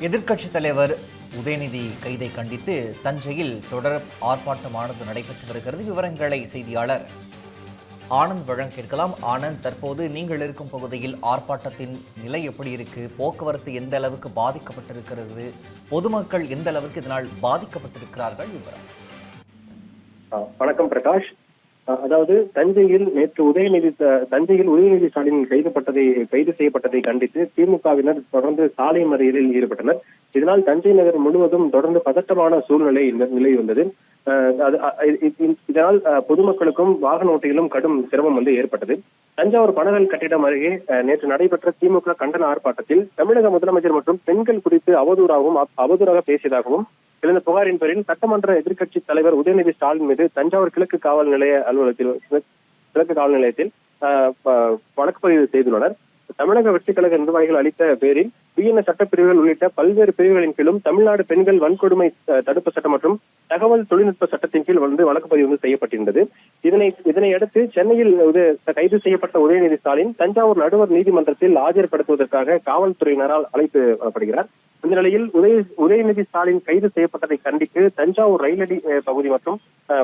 எதிர்க்கட்சித் தலைவர் உதயநிதி கைதை கண்டித்து தஞ்சையில் தொடர் ஆர்ப்பாட்டமானது நடைபெற்று வருகிறது. விவரங்களை செய்தியாளர் ஆனந்த் வழங்க கேட்கலாம். ஆனந்த், தற்போது நீங்கள் இருக்கும் பகுதியில் ஆர்ப்பாட்டத்தின் நிலை எப்படி இருக்கு? போக்குவரத்து எந்த அளவுக்கு பாதிக்கப்பட்டிருக்கிறது? பொதுமக்கள் எந்த அளவுக்கு இதனால் பாதிக்கப்பட்டிருக்கிறார்கள்? விவரம். வணக்கம் பிரகாஷ். அதாவது தஞ்சையில் உதயநிதி ஸ்டாலின் கைது செய்யப்பட்டதை கண்டித்து திமுகவினர் தொடர்ந்து சாலை மறியலில் ஈடுபட்டனர். இதனால் தஞ்சை நகர் முழுவதும் தொடர்ந்து பதட்டமான சூழ்நிலை நிலை வந்தது. இதனால் பொதுமக்களுக்கும் வாகன ஓட்டிகளும் கடும் சிரமம் ஏற்பட்டது. தஞ்சாவூர் பனகல் கட்டிடம் அருகே நேற்று நடைபெற்ற திமுக கண்டன ஆர்ப்பாட்டத்தில் தமிழக முதலமைச்சர் மற்றும் பெண்கள் குறித்து அவதூறாக பேசியதாகவும் எழுந்த புகாரின் பேரில் சட்டமன்ற எதிர்க்கட்சி தலைவர் உதயநிதி ஸ்டாலின் மீது தஞ்சாவூர் கிழக்கு காவல் நிலையத்தில் வழக்கு பதிவு செய்துள்ளனர். தமிழக வெற்றிக் கழக நிர்வாகிகள் அளித்த பேரில் பிஎன்எஸ் சட்டப்பிரிவுகள் உள்ளிட்ட பல்வேறு பிரிவுகளின் கீழும் தமிழ்நாடு பெண்கள் வன்கொடுமை தடுப்பு சட்டம் மற்றும் தகவல் தொழில்நுட்ப சட்டத்தின் கீழ் வழக்கு பதிவு செய்யப்பட்டிருந்தது. இதனையடுத்து சென்னையில் கைது செய்யப்பட்ட உதயநிதி ஸ்டாலின் தஞ்சாவூர் நடுவர் நீதிமன்றத்தில் ஆஜர்படுத்துவதற்காக காவல்துறையினரால் அழைத்து வரப்படுகிறார். இந்த நிலையில் உதயநிதி ஸ்டாலின் கைது செய்யப்பட்டதை கண்டித்து தஞ்சாவூர் ரயிலடி பகுதி மற்றும்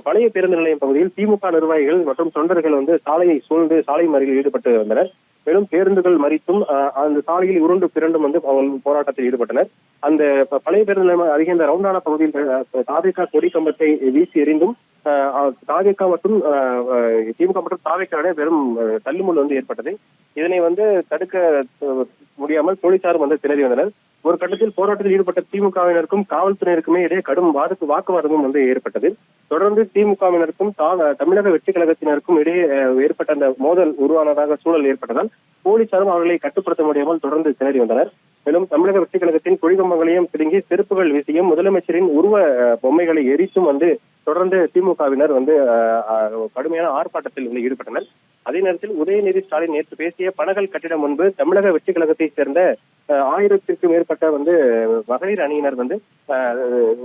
பழைய பேருந்து நிலையம் பகுதியில் திமுக நிர்வாகிகள் மற்றும் தொண்டர்கள் சாலையை சூழ்ந்து சாலை மறியலில் ஈடுபட்டு வந்தனர். மேலும் பேருந்துகள் மறித்தும் அந்த சாலையில் உருண்டு பிறண்டும் போராட்டத்தில் ஈடுபட்டனர். அந்த பழைய பேருந்து நிலையம் அருகே இந்த ரவுண்டானா பகுதியில் தாவேகா கொடி கம்பத்தை வீசி எறிந்தும் தாவேகா மற்றும் திமுக மற்றும் தாவேகா பெரும் தள்ளுமுள் ஏற்பட்டது. இதனை தடுக்க முடியாமல் போலீசாரும் திணறி வந்தனர். ஒரு கட்டத்தில் போராட்டத்தில் ஈடுபட்ட திமுகவினருக்கும் காவல்துறையினருக்குமே இடையே கடும் வாக்குவாதமும் ஏற்பட்டது. தொடர்ந்து திமுகவினருக்கும் தமிழக வெற்றிக் கழகத்தினருக்கும் இடையே ஏற்பட்ட அந்த மோதல் உருவானதாக சூழல் ஏற்பட்டதால் போலீசாரும் அவர்களை கட்டுப்படுத்த முடியாமல் தொடர்ந்து திணறி வந்தனர். மேலும் தமிழக வெற்றிக் கழகத்தின் கொடிகம்பங்களையும் பிடுங்கி செருப்புகள் வீசியும் முதலமைச்சரின் உருவ பொம்மைகளை எரித்தும் தொடர்ந்து திமுகவினர் கடுமையான ஆர்ப்பாட்டத்தில் ஈடுபட்டனர். அதே நேரத்தில் உதயநிதி ஸ்டாலின் நேற்று பேசிய பனகல் கட்டிடம் முன்பு தமிழக வெற்றிக் கழகத்தை சேர்ந்த 1000த்திற்கும் மேற்பட்ட மகளிர் அணியினர்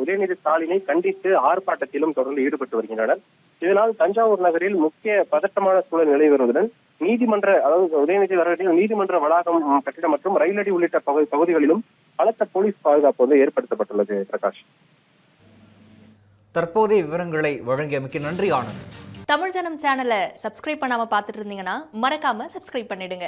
உதயநிதி ஸ்டாலினை கண்டித்து ஆர்ப்பாட்டத்திலும் தொடர்ந்து ஈடுபட்டு வருகின்றனர். இதனால் தஞ்சாவூர் நகரில் முக்கிய பதட்டமான சூழல் நிலை வருவதுடன் உதயநிதி வரவேற்பில் நீதிமன்ற வளாகம் கட்டிடம் மற்றும் ரயிலடி உள்ளிட்ட பகுதிகளிலும் பலத்த போலீஸ் பாதுகாப்பு ஏற்படுத்தப்பட்டுள்ளது. பிரகாஷ், தற்போதைய விவரங்களை வழங்கியமைக்கு நன்றி. ஆனந்த். தமிழ் ஜனம் சேனலை சப்ஸ்கிரைப் பண்ணாம பார்த்துட்டு இருந்தீங்கன்னா மறக்காம சப்ஸ்கிரைப் பண்ணிடுங்க.